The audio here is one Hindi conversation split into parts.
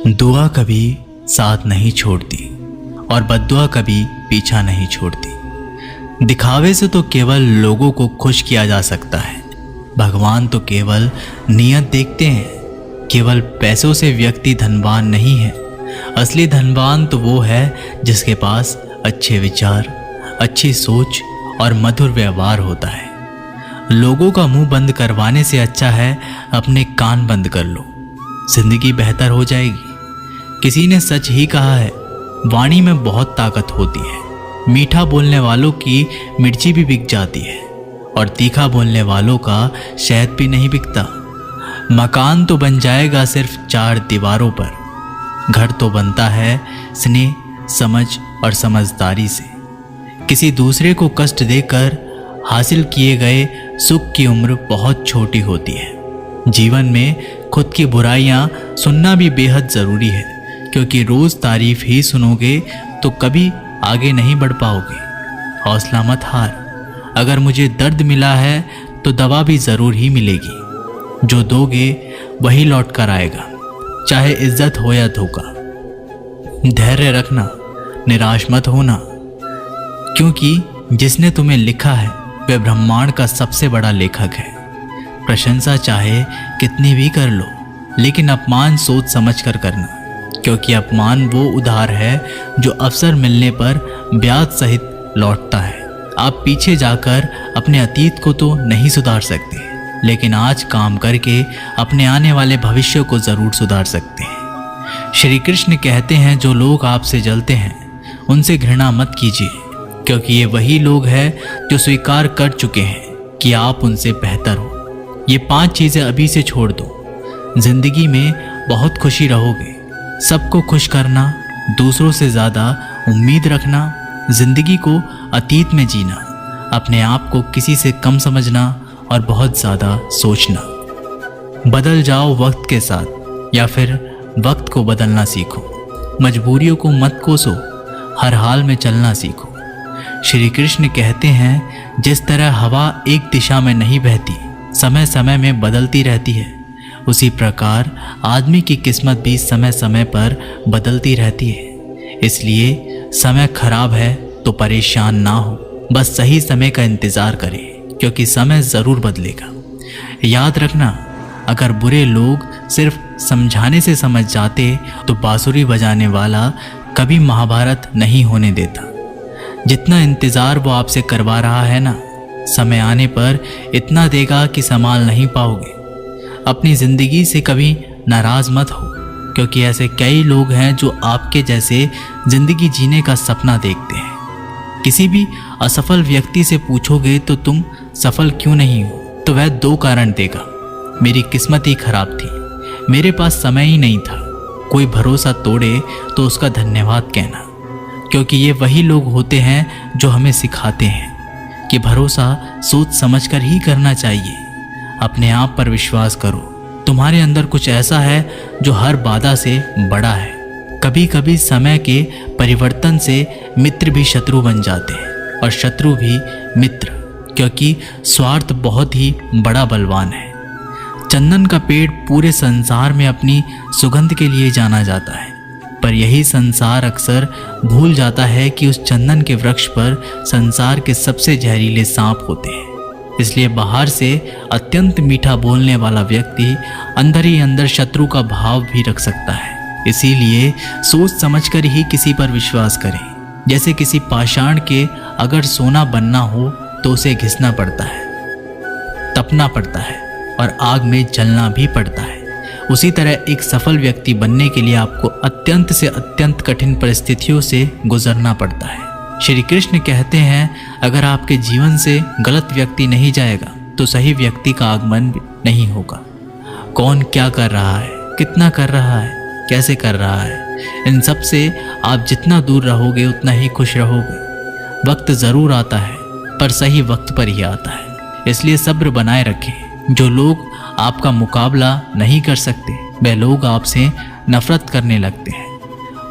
दुआ कभी साथ नहीं छोड़ती और बद्दुआ कभी पीछा नहीं छोड़ती। दिखावे से तो केवल लोगों को खुश किया जा सकता है। भगवान तो केवल नियत देखते हैं। केवल पैसों से व्यक्ति धनवान नहीं है। असली धनवान तो वो है जिसके पास अच्छे विचार, अच्छी सोच और मधुर व्यवहार होता है। लोगों का मुंह बंद करवाने से अच्छा है अपने कान बंद कर लो, जिंदगी बेहतर हो जाएगी। किसी ने सच ही कहा है, वाणी में बहुत ताकत होती है। मीठा बोलने वालों की मिर्ची भी बिक जाती है और तीखा बोलने वालों का शहद भी नहीं बिकता। मकान तो बन जाएगा सिर्फ 4 दीवारों पर, घर तो बनता है स्नेह, समझ और समझदारी से। किसी दूसरे को कष्ट देकर हासिल किए गए सुख की उम्र बहुत छोटी होती है। जीवन में खुद की बुराइयां सुनना भी बेहद ज़रूरी है, क्योंकि रोज़ तारीफ ही सुनोगे तो कभी आगे नहीं बढ़ पाओगे। हौसला मत हार। अगर मुझे दर्द मिला है तो दवा भी ज़रूर ही मिलेगी। जो दोगे वही लौट कर आएगा, चाहे इज्जत हो या धोखा। धैर्य रखना, निराश मत होना, क्योंकि जिसने तुम्हें लिखा है वह ब्रह्मांड का सबसे बड़ा लेखक है। प्रशंसा चाहे कितनी भी कर लो, लेकिन अपमान सोच समझ कर करना, क्योंकि अपमान वो उधार है जो अवसर मिलने पर ब्याज सहित लौटता है। आप पीछे जाकर अपने अतीत को तो नहीं सुधार सकते, लेकिन आज काम करके अपने आने वाले भविष्य को ज़रूर सुधार सकते हैं। श्री कृष्ण कहते हैं, जो लोग आपसे जलते हैं उनसे घृणा मत कीजिए, क्योंकि ये वही लोग हैं जो स्वीकार कर चुके हैं कि आप उनसे बेहतर हो। ये 5 चीज़ें अभी से छोड़ दो, जिंदगी में बहुत खुशी रहोगे। सबको खुश करना, दूसरों से ज़्यादा उम्मीद रखना, जिंदगी को अतीत में जीना, अपने आप को किसी से कम समझना और बहुत ज़्यादा सोचना। बदल जाओ वक्त के साथ, या फिर वक्त को बदलना सीखो। मजबूरियों को मत कोसो, हर हाल में चलना सीखो। श्री कृष्ण कहते हैं, जिस तरह हवा एक दिशा में नहीं बहती, समय समय में बदलती रहती है, उसी प्रकार आदमी की किस्मत भी समय समय पर बदलती रहती है। इसलिए समय खराब है तो परेशान ना हो, बस सही समय का इंतज़ार करें, क्योंकि समय ज़रूर बदलेगा। याद रखना, अगर बुरे लोग सिर्फ समझाने से समझ जाते तो बांसुरी बजाने वाला कभी महाभारत नहीं होने देता। जितना इंतज़ार वो आपसे करवा रहा है ना, समय आने पर इतना देगा कि संभाल नहीं पाओगे। अपनी ज़िंदगी से कभी नाराज़ मत हो, क्योंकि ऐसे कई लोग हैं जो आपके जैसे ज़िंदगी जीने का सपना देखते हैं। किसी भी असफल व्यक्ति से पूछोगे तो तुम सफल क्यों नहीं हो, तो वह 2 कारण देगा। मेरी किस्मत ही खराब थी, मेरे पास समय ही नहीं था। कोई भरोसा तोड़े तो उसका धन्यवाद कहना, क्योंकि ये वही लोग होते हैं जो हमें सिखाते हैं कि भरोसा सोच समझकर ही करना चाहिए। अपने आप पर विश्वास करो, तुम्हारे अंदर कुछ ऐसा है जो हर बाधा से बड़ा है। कभी कभी समय के परिवर्तन से मित्र भी शत्रु बन जाते हैं और शत्रु भी मित्र, क्योंकि स्वार्थ बहुत ही बड़ा बलवान है। चंदन का पेड़ पूरे संसार में अपनी सुगंध के लिए जाना जाता है, पर यही संसार अक्सर भूल जाता है कि उस चंदन के वृक्ष पर संसार के सबसे जहरीले सांप होते हैं। इसलिए बाहर से अत्यंत मीठा बोलने वाला व्यक्ति अंदर ही अंदर शत्रु का भाव भी रख सकता है। इसीलिए सोच समझकर ही किसी पर विश्वास करें। जैसे किसी पाषाण के अगर सोना बनना हो तो उसे घिसना पड़ता है, तपना पड़ता है और आग में जलना भी पड़ता है। उसी तरह एक सफल व्यक्ति बनने के लिए आपको अत्यंत से अत्यंत कठिन परिस्थितियों से गुजरना पड़ता है। श्री कृष्ण कहते हैं, अगर आपके जीवन से गलत व्यक्ति नहीं जाएगा तो सही व्यक्ति का आगमन नहीं होगा। कौन क्या कर रहा है, कितना कर रहा है, कैसे कर रहा है, इन सब से आप जितना दूर रहोगे उतना ही खुश रहोगे। वक्त ज़रूर आता है, पर सही वक्त पर ही आता है। इसलिए सब्र बनाए रखें। जो लोग आपका मुकाबला नहीं कर सकते, वे लोग आपसे नफरत करने लगते हैं।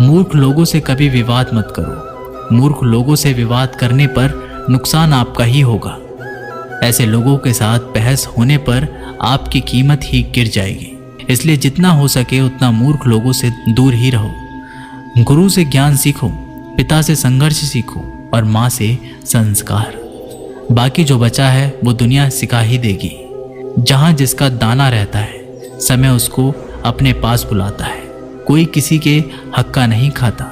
मूर्ख लोगों से कभी विवाद मत करो। मूर्ख लोगों से विवाद करने पर नुकसान आपका ही होगा। ऐसे लोगों के साथ बहस होने पर आपकी कीमत ही गिर जाएगी। इसलिए जितना हो सके उतना मूर्ख लोगों से दूर ही रहो। गुरु से ज्ञान सीखो, पिता से संघर्ष सीखो और माँ से संस्कार। बाकी जो बचा है वो दुनिया सिखा ही देगी। जहाँ जिसका दाना रहता है समय उसको अपने पास बुलाता है। कोई किसी के हक का नहीं खाता।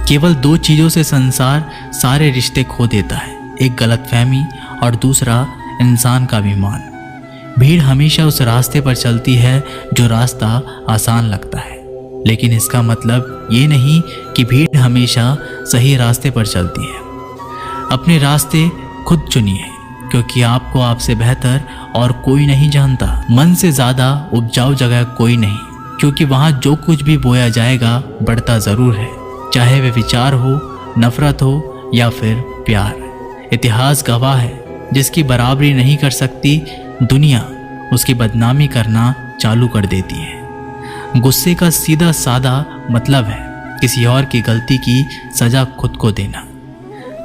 केवल दो चीज़ों से संसार सारे रिश्ते खो देता है, एक गलतफहमी और दूसरा इंसान का अभिमान। भीड़ हमेशा उस रास्ते पर चलती है जो रास्ता आसान लगता है, लेकिन इसका मतलब ये नहीं कि भीड़ हमेशा सही रास्ते पर चलती है। अपने रास्ते खुद चुनिए, क्योंकि आपको आपसे बेहतर और कोई नहीं जानता। मन से ज़्यादा उपजाऊ जगह कोई नहीं, क्योंकि वहाँ जो कुछ भी बोया जाएगा बढ़ता ज़रूर है, चाहे वे विचार हो, नफरत हो या फिर प्यार। इतिहास गवाह है, जिसकी बराबरी नहीं कर सकती दुनिया उसकी बदनामी करना चालू कर देती है। गुस्से का सीधा सादा मतलब है किसी और की गलती की सजा खुद को देना।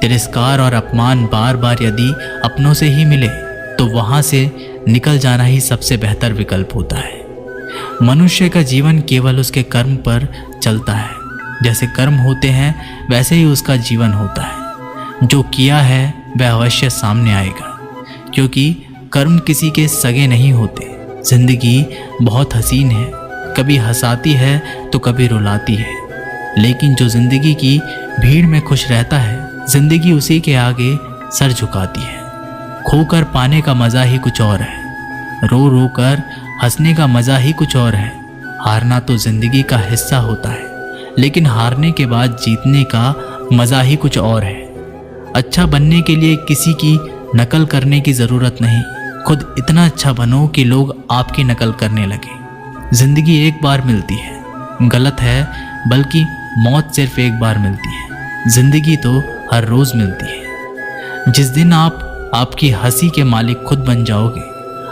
तिरस्कार और अपमान बार बार यदि अपनों से ही मिले तो वहाँ से निकल जाना ही सबसे बेहतर विकल्प होता है। मनुष्य का जीवन केवल उसके कर्म पर चलता है। जैसे कर्म होते हैं वैसे ही उसका जीवन होता है। जो किया है वह अवश्य सामने आएगा, क्योंकि कर्म किसी के सगे नहीं होते। जिंदगी बहुत हसीन है, कभी हंसाती है तो कभी रुलाती है, लेकिन जो जिंदगी की भीड़ में खुश रहता है जिंदगी उसी के आगे सर झुकाती है। खोकर पाने का मज़ा ही कुछ और है, रो रो कर हंसने का मज़ा ही कुछ और है। हारना तो जिंदगी का हिस्सा होता है, लेकिन हारने के बाद जीतने का मज़ा ही कुछ और है। अच्छा बनने के लिए किसी की नकल करने की ज़रूरत नहीं, खुद इतना अच्छा बनो कि लोग आपकी नकल करने लगे। ज़िंदगी एक बार मिलती है, गलत है, बल्कि मौत सिर्फ एक बार मिलती है। ज़िंदगी तो हर रोज़ मिलती है। जिस दिन आप आपकी हंसी के मालिक खुद बन जाओगे,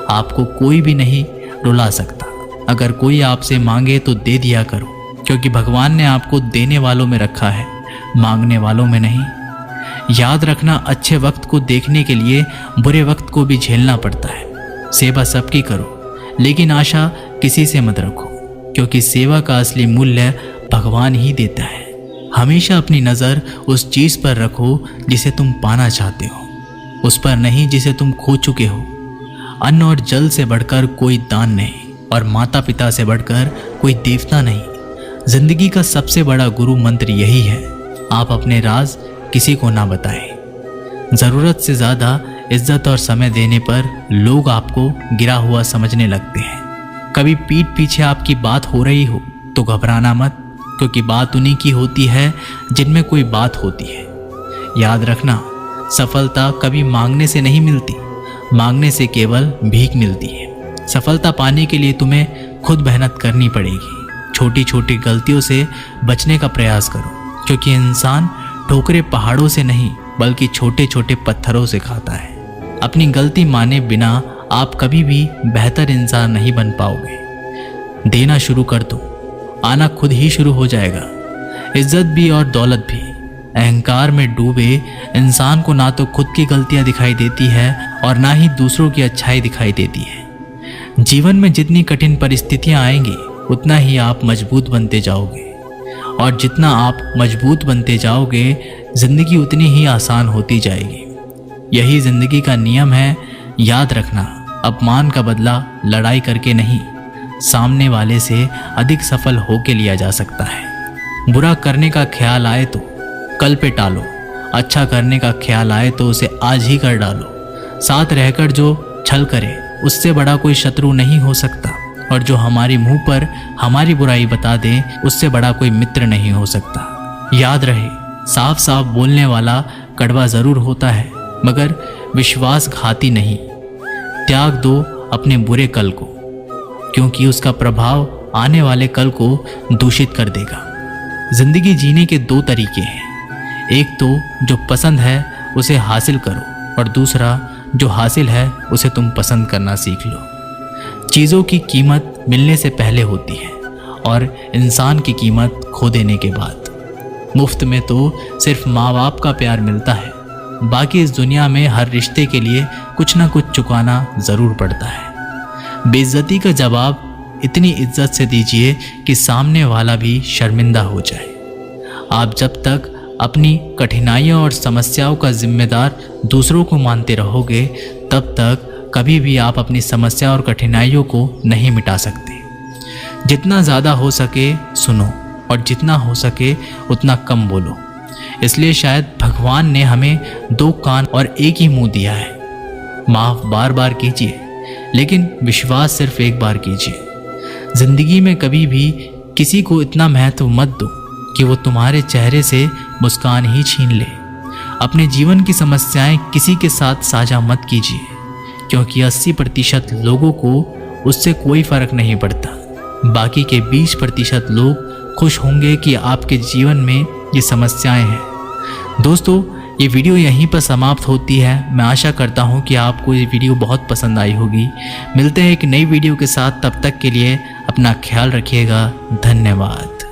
आपको कोई भी नहीं रुला सकता। अगर कोई आपसे मांगे तो दे दिया करो, क्योंकि भगवान ने आपको देने वालों में रखा है, मांगने वालों में नहीं। याद रखना, अच्छे वक्त को देखने के लिए बुरे वक्त को भी झेलना पड़ता है। सेवा सबकी करो, लेकिन आशा किसी से मत रखो, क्योंकि सेवा का असली मूल्य भगवान ही देता है। हमेशा अपनी नज़र उस चीज़ पर रखो जिसे तुम पाना चाहते हो, उस पर नहीं जिसे तुम खो चुके हो। अन्न और जल से बढ़कर कोई दान नहीं, और माता पिता से बढ़कर कोई देवता नहीं। जिंदगी का सबसे बड़ा गुरु मंत्र यही है, आप अपने राज किसी को ना बताएं। ज़रूरत से ज़्यादा इज्जत और समय देने पर लोग आपको गिरा हुआ समझने लगते हैं। कभी पीठ पीछे आपकी बात हो रही हो तो घबराना मत, क्योंकि बात उन्हीं की होती है जिनमें कोई बात होती है। याद रखना, सफलता कभी मांगने से नहीं मिलती, मांगने से केवल भीख मिलती है। सफलता पाने के लिए तुम्हें खुद मेहनत करनी पड़ेगी। छोटी छोटी गलतियों से बचने का प्रयास करो, क्योंकि इंसान ठोकरे पहाड़ों से नहीं बल्कि छोटे छोटे पत्थरों से खाता है। अपनी गलती माने बिना आप कभी भी बेहतर इंसान नहीं बन पाओगे। देना शुरू कर दो, आना खुद ही शुरू हो जाएगा। इज्जत भी और दौलत भी। अहंकार में डूबे इंसान को ना तो खुद की गलतियां दिखाई देती है और ना ही दूसरों की अच्छाई दिखाई देती है। जीवन में जितनी कठिन परिस्थितियां आएंगी उतना ही आप मजबूत बनते जाओगे, और जितना आप मजबूत बनते जाओगे जिंदगी उतनी ही आसान होती जाएगी। यही जिंदगी का नियम है। याद रखना, अपमान का बदला लड़ाई करके नहीं, सामने वाले से अधिक सफल होके लिया जा सकता है। बुरा करने का ख्याल आए तो कल पे टालो, अच्छा करने का ख्याल आए तो उसे आज ही कर डालो। साथ रहकर जो छल करे उससे बड़ा कोई शत्रु नहीं हो सकता, और जो हमारी मुंह पर हमारी बुराई बता दे उससे बड़ा कोई मित्र नहीं हो सकता। याद रहे, साफ साफ बोलने वाला कड़वा जरूर होता है, मगर विश्वासघाती नहीं। त्याग दो अपने बुरे कल को, क्योंकि उसका प्रभाव आने वाले कल को दूषित कर देगा। जिंदगी जीने के दो तरीके हैं, एक तो जो पसंद है उसे हासिल करो, और दूसरा जो हासिल है उसे तुम पसंद करना सीख लो। चीज़ों की कीमत मिलने से पहले होती है, और इंसान की कीमत खो देने के बाद। मुफ्त में तो सिर्फ माँ बाप का प्यार मिलता है, बाकी इस दुनिया में हर रिश्ते के लिए कुछ ना कुछ चुकाना ज़रूर पड़ता है। बेइज्जती का जवाब इतनी इज्जत से दीजिए कि सामने वाला भी शर्मिंदा हो जाए। आप जब तक अपनी कठिनाइयों और समस्याओं का जिम्मेदार दूसरों को मानते रहोगे, तब तक कभी भी आप अपनी समस्या और कठिनाइयों को नहीं मिटा सकते। जितना ज़्यादा हो सके सुनो और जितना हो सके उतना कम बोलो। इसलिए शायद भगवान ने हमें 2 कान और एक ही मुंह दिया है। माफ़ बार बार कीजिए, लेकिन विश्वास सिर्फ एक बार कीजिए। ज़िंदगी में कभी भी किसी को इतना महत्व मत दो कि वो तुम्हारे चेहरे से मुस्कान ही छीन ले। अपने जीवन की समस्याएं किसी के साथ साझा मत कीजिए, क्योंकि 80% लोगों को उससे कोई फ़र्क नहीं पड़ता। बाकी के 20% लोग खुश होंगे कि आपके जीवन में ये समस्याएं हैं। दोस्तों, ये वीडियो यहीं पर समाप्त होती है। मैं आशा करता हूँ कि आपको ये वीडियो बहुत पसंद आई होगी। मिलते हैं एक नई वीडियो के साथ, तब तक के लिए अपना ख्याल रखिएगा। धन्यवाद।